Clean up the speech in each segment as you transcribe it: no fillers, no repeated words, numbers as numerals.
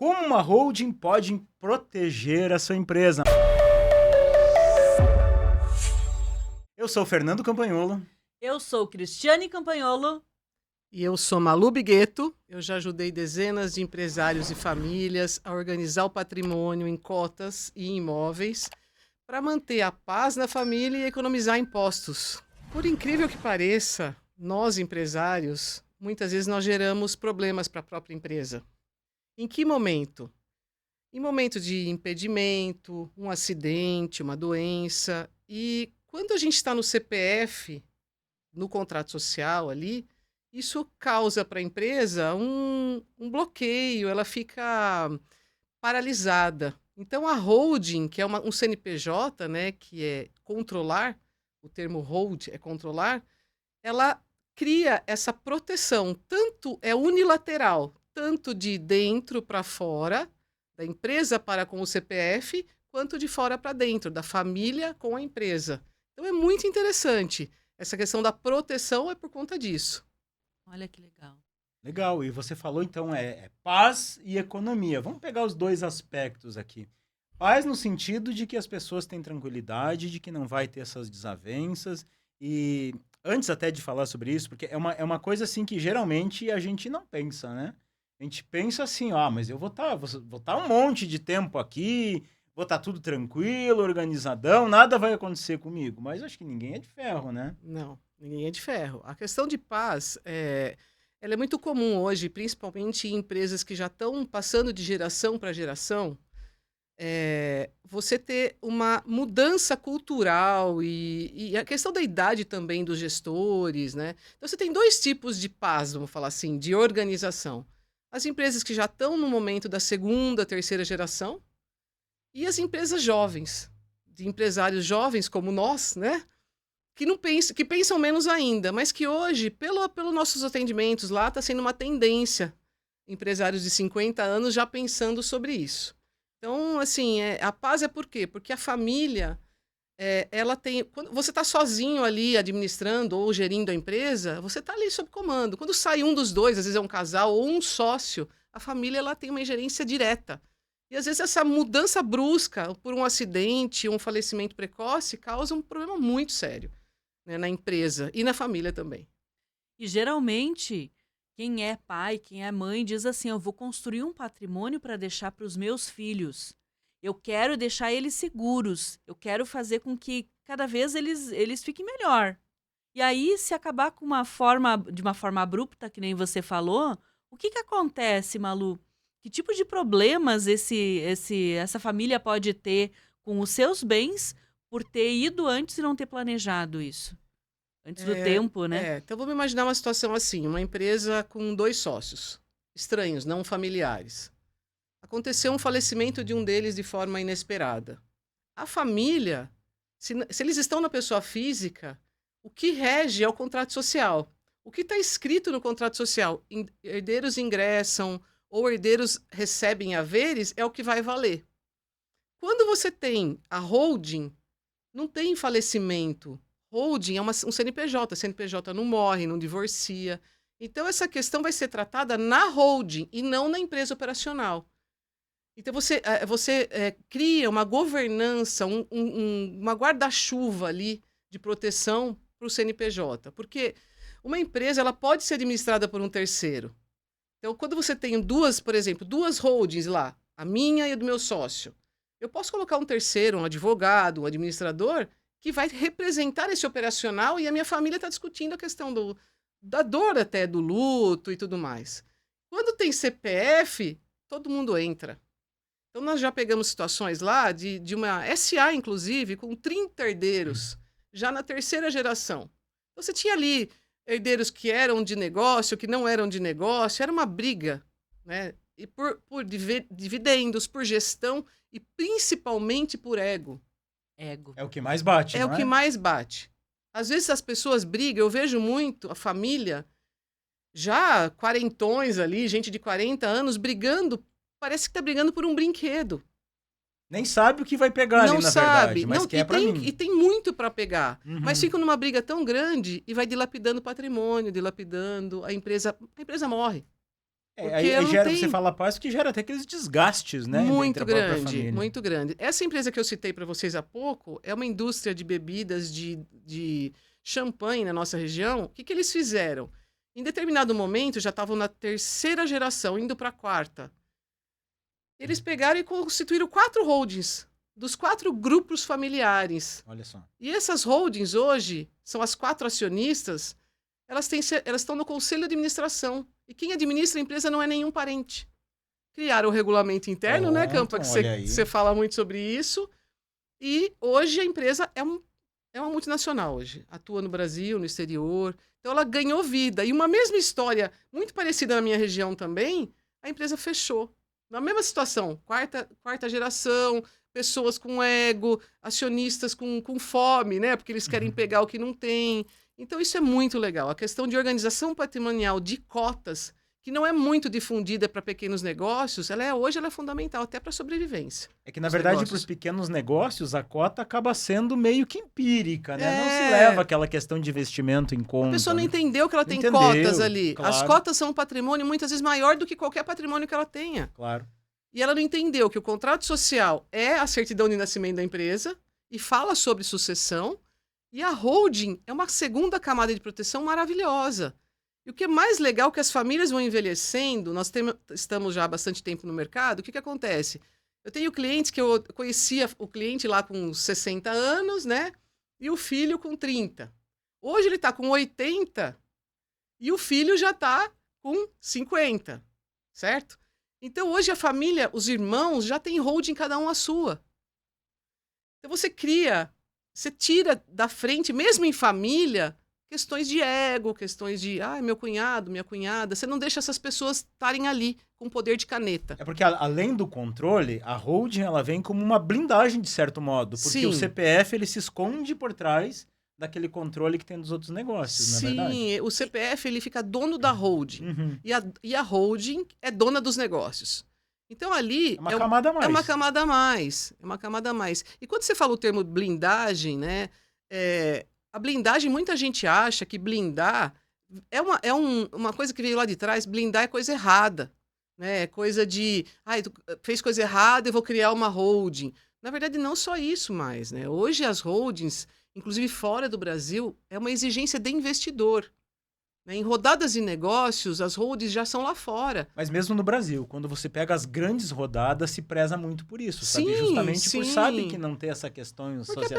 Como uma holding pode proteger a sua empresa? Eu sou o Fernando Campagnolo. Eu sou Cristiane Campagnolo. E eu sou Malu Bigueto. Eu já ajudei dezenas de empresários e famílias a organizar o patrimônio em cotas e imóveis para manter a paz na família e economizar impostos. Por incrível que pareça, nós empresários, muitas vezes nós geramos problemas para a própria empresa. Em que momento? Em momento de impedimento, um acidente, uma doença. E quando a gente está no CPF, no contrato social ali, isso causa para a empresa um bloqueio, ela fica paralisada. Então, a holding, que é um CNPJ, né, que é controlar, o termo hold é controlar, ela cria essa proteção, tanto é unilateral, tanto de dentro para fora, da empresa para com o CPF, quanto de fora para dentro, da família com a empresa. Então, é muito interessante. Essa questão da proteção é por conta disso. Olha que legal. Legal, e você falou então paz e economia. Vamos pegar os dois aspectos aqui. Paz no sentido de que as pessoas têm tranquilidade, de que não vai ter essas desavenças. E antes até de falar sobre isso, porque é uma coisa assim que geralmente a gente não pensa, né? A gente pensa assim, mas eu vou tá um monte de tempo aqui, vou estar tudo tranquilo, organizadão, nada vai acontecer comigo. Mas acho que ninguém é de ferro, né? Não, ninguém é de ferro. A questão de paz, ela é muito comum hoje, principalmente em empresas que já estão passando de geração para geração, você ter uma mudança cultural e a questão da idade também dos gestores, né? Então, você tem dois tipos de paz, vamos falar assim, de organização. As empresas que já estão no momento da segunda, terceira geração e as empresas jovens, de empresários jovens como nós, né? Que pensam menos ainda, mas que hoje, pelos nossos atendimentos lá, está sendo uma tendência. Empresários de 50 anos já pensando sobre isso. Então, assim, a paz é por quê? Porque a família, ela tem... Quando você está sozinho ali administrando ou gerindo a empresa, você está ali sob comando. Quando sai um dos dois, às vezes é um casal ou um sócio, a família ela tem uma ingerência direta. E às vezes essa mudança brusca por um acidente, um falecimento precoce, causa um problema muito sério, né, na empresa e na família também. E geralmente, quem é pai, quem é mãe, diz assim: eu vou construir um patrimônio para deixar para os meus filhos. Eu quero deixar eles seguros. Eu quero fazer com que cada vez eles fiquem melhor. E aí, se acabar de uma forma abrupta, que nem você falou, o que acontece, Malu? Que tipo de problemas essa família pode ter com os seus bens por ter ido antes e não ter planejado isso? Antes do tempo, né? Então vamos imaginar uma situação assim, uma empresa com dois sócios, estranhos, não familiares. Aconteceu um falecimento de um deles de forma inesperada. A família, se eles estão na pessoa física, o que rege é o contrato social. O que está escrito no contrato social, herdeiros ingressam ou herdeiros recebem haveres, é o que vai valer. Quando você tem a holding, não tem falecimento. Holding é um CNPJ. CNPJ não morre, não divorcia. Então, essa questão vai ser tratada na holding e não na empresa operacional. Então, você cria uma governança, uma guarda-chuva ali de proteção para o CNPJ. Porque uma empresa ela pode ser administrada por um terceiro. Então, quando você tem por exemplo, duas holdings lá, a minha e a do meu sócio, eu posso colocar um terceiro, um advogado, um administrador, que vai representar esse operacional e a minha família está discutindo a questão da dor até, do luto e tudo mais. Quando tem CPF, todo mundo entra. Então, nós já pegamos situações lá de uma SA, inclusive, com 30 herdeiros, já na terceira geração. Então, você tinha ali herdeiros que eram de negócio, que não eram de negócio, era uma briga, né? E por dividendos, por gestão e principalmente por ego. Ego. É o que mais bate, É não o que mais bate. Às vezes as pessoas brigam, eu vejo muito a família, já quarentões ali, gente de 40 anos, brigando, parece que está brigando por um brinquedo. Nem sabe o que vai pegar ali, Não na sabe, verdade, mas não, quer pra mim. e tem muito para pegar, Uhum. mas ficam numa briga tão grande e vai dilapidando o patrimônio, dilapidando a empresa morre. Porque Aí eu não gera, tenho... você fala paz que gera até aqueles desgastes, né? Muito entre a própria grande, família. muito grande. Essa empresa que eu citei para vocês há pouco é uma indústria de bebidas de champanhe na nossa região. O que, que eles fizeram? Em determinado momento, já estavam na terceira geração, indo para a quarta. Eles pegaram e constituíram 4 holdings, dos 4 grupos familiares. Olha só. E essas holdings hoje, são as 4 acionistas, elas estão no conselho de administração. E quem administra a empresa não é nenhum parente. Criaram o regulamento interno, né, Campa? Que olha aí. você fala muito sobre isso. E hoje a empresa é uma multinacional hoje. Atua no Brasil, no exterior. Então ela ganhou vida. E uma mesma história, muito parecida na minha região também, a empresa fechou. Na mesma situação, quarta geração, pessoas com ego, acionistas com fome, né? Porque eles querem pegar o que não tem. Então isso é muito legal. A questão de organização patrimonial de cotas, que não é muito difundida para pequenos negócios, hoje ela é fundamental até para a sobrevivência. É que, na Os verdade, para negócios. os pequenos negócios, a cota acaba sendo meio que empírica, né? Não se É. leva aquela questão de investimento em conta. A pessoa não né? entendeu que ela tem Entendeu, cotas ali. claro. As cotas são um patrimônio muitas vezes maior do que qualquer patrimônio que ela tenha. Claro. E ela não entendeu que o contrato social é a certidão de nascimento da empresa e fala sobre sucessão. E a holding é uma segunda camada de proteção maravilhosa. E o que é mais legal é que as famílias vão envelhecendo, estamos já há bastante tempo no mercado, o que acontece? Eu tenho clientes que eu conhecia o cliente lá com 60 anos, né? E o filho com 30. Hoje ele está com 80 e o filho já está com 50, certo? Então hoje a família, os irmãos já têm holding cada um a sua. Então você tira da frente, mesmo em família, questões de ego, questões de, meu cunhado, minha cunhada. Você não deixa essas pessoas estarem ali com poder de caneta. É porque, além do controle, a holding ela vem como uma blindagem, de certo modo. Porque Sim. o CPF ele se esconde por trás daquele controle que tem dos outros negócios, não é verdade? Sim, o CPF ele fica dono da holding. Uhum. E a holding é dona dos negócios. Então ali É uma camada a mais. é uma camada a mais. É uma camada a mais. E quando você fala o termo blindagem, né? A blindagem, muita gente acha que blindar é uma coisa que veio lá de trás. Blindar é coisa errada. Né? É coisa de, tu fez coisa errada, eu vou criar uma holding. Na verdade, não só isso mais. Né? Hoje as holdings, inclusive fora do Brasil, é uma exigência de investidor. Né? Em rodadas de negócios, as holdings já são lá fora. Mas mesmo no Brasil, quando você pega as grandes rodadas, se preza muito por isso, sabe? Sim, Justamente por sim. sabe que não tem essa questão Porque societária.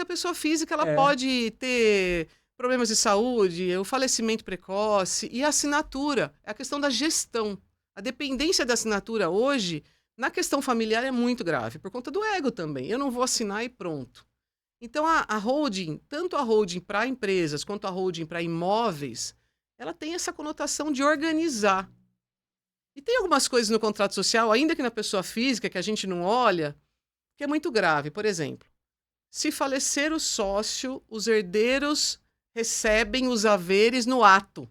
a pessoa física, ela É. pode ter problemas de saúde, o falecimento precoce e a assinatura. É a questão da gestão. A dependência da assinatura hoje, na questão familiar, é muito grave, por conta do ego também. Eu não vou assinar e pronto. Então, a holding, tanto a holding para empresas quanto a holding para imóveis, ela tem essa conotação de organizar. E tem algumas coisas no contrato social, ainda que na pessoa física, que a gente não olha, que é muito grave. Por exemplo, se falecer o sócio, os herdeiros recebem os haveres no ato.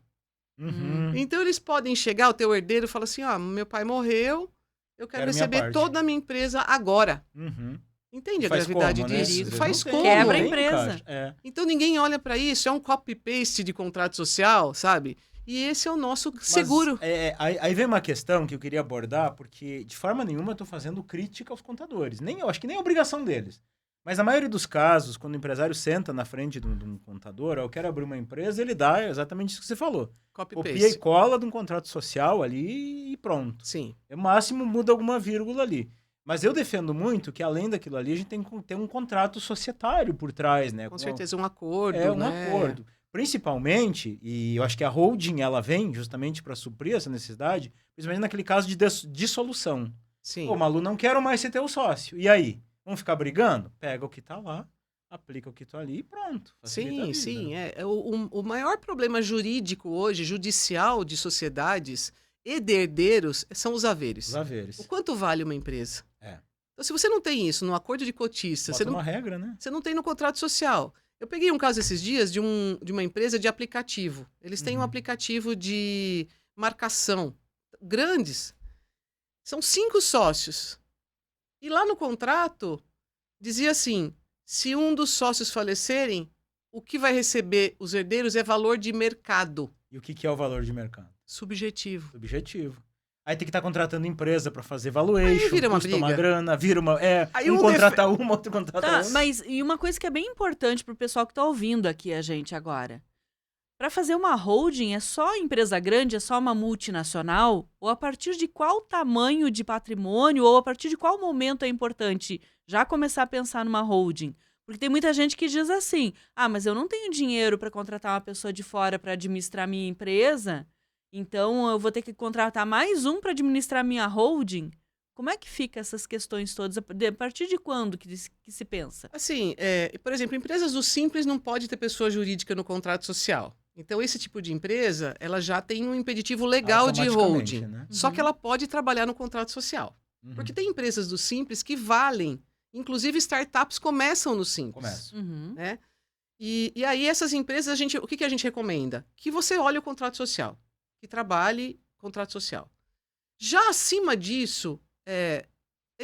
Uhum. Então, eles podem chegar, o teu herdeiro fala assim, meu pai morreu, eu quero Quero minha receber parte. toda a minha empresa agora. Uhum. Entende a Faz gravidade como, né? disso? Às vezes Faz não tem, como? Quebra a não tem empresa. encaixe. É. Então ninguém olha para isso, é um copy-paste de contrato social, sabe? E esse é o nosso seguro. Mas, aí vem uma questão que eu queria abordar, porque de forma nenhuma eu estou fazendo crítica aos contadores. Eu acho que nem é obrigação deles. Mas na maioria dos casos, quando o empresário senta na frente de um contador, eu quero abrir uma empresa, ele dá exatamente isso que você falou. Copia e Copy-paste. cola de um contrato social ali e pronto. Sim. No máximo muda alguma vírgula ali. Mas eu defendo muito que, além daquilo ali, a gente tem que ter um contrato societário por trás, né? Com certeza, um acordo, É um né? acordo. Principalmente, e eu acho que a holding ela vem justamente para suprir essa necessidade, principalmente naquele caso de dissolução. Sim. Pô, Malu, não quero mais ser teu sócio. E aí? Vamos ficar brigando? Pega o que tá lá, aplica o que tá ali e pronto. Facilita a Sim, vida. sim. O maior problema jurídico hoje, judicial de sociedades e de herdeiros, são os haveres. Os haveres. O quanto vale uma empresa? É. Então, se você não tem isso no acordo de cotista, Bota uma regra, né? você não tem no contrato social. Eu peguei um caso esses dias de uma empresa de aplicativo. Eles têm um aplicativo de marcação. Grandes. São 5 sócios. E lá no contrato, dizia assim, se um dos sócios falecerem, o que vai receber os herdeiros é valor de mercado. E o que é o valor de mercado? Subjetivo. Subjetivo. Aí tem que estar contratando empresa para fazer valuation, Aí vira uma custa uma briga. grana, vira uma... Aí um um contrata uma, outro contrata Tá, outra. mas e uma coisa que é bem importante pro pessoal que tá ouvindo aqui a gente agora. Para fazer uma holding, é só empresa grande, é só uma multinacional? Ou a partir de qual tamanho de patrimônio, ou a partir de qual momento é importante já começar a pensar numa holding? Porque tem muita gente que diz assim, mas eu não tenho dinheiro para contratar uma pessoa de fora para administrar minha empresa, então eu vou ter que contratar mais um para administrar minha holding. Como é que fica essas questões todas? A partir de quando que se pensa? Assim, por exemplo, empresas do Simples não pode ter pessoa jurídica no contrato social. Então, esse tipo de empresa, ela já tem um impeditivo legal de Automaticamente, holding. né? Só que ela pode trabalhar no contrato social. Uhum. Porque tem empresas do Simples que valem. Inclusive, startups começam no Simples. Começa. Uhum. Né? E aí, essas empresas, o que a gente recomenda? Que você olhe o contrato social. Que trabalhe contrato social. Já acima disso, é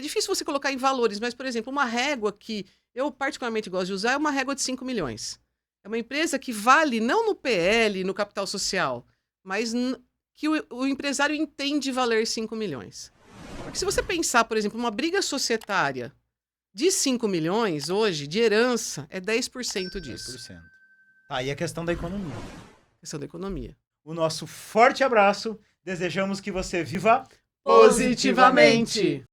difícil você colocar em valores, mas, por exemplo, uma régua que eu particularmente gosto de usar é uma régua de 5 milhões. É uma empresa que vale não no PL, no capital social, mas que o empresário entende valer 5 milhões. Porque se você pensar, por exemplo, uma briga societária de 5 milhões hoje, de herança, é 10% disso. 10%. Aí a questão da economia. Questão da economia. O nosso forte abraço. Desejamos que você viva Positivamente!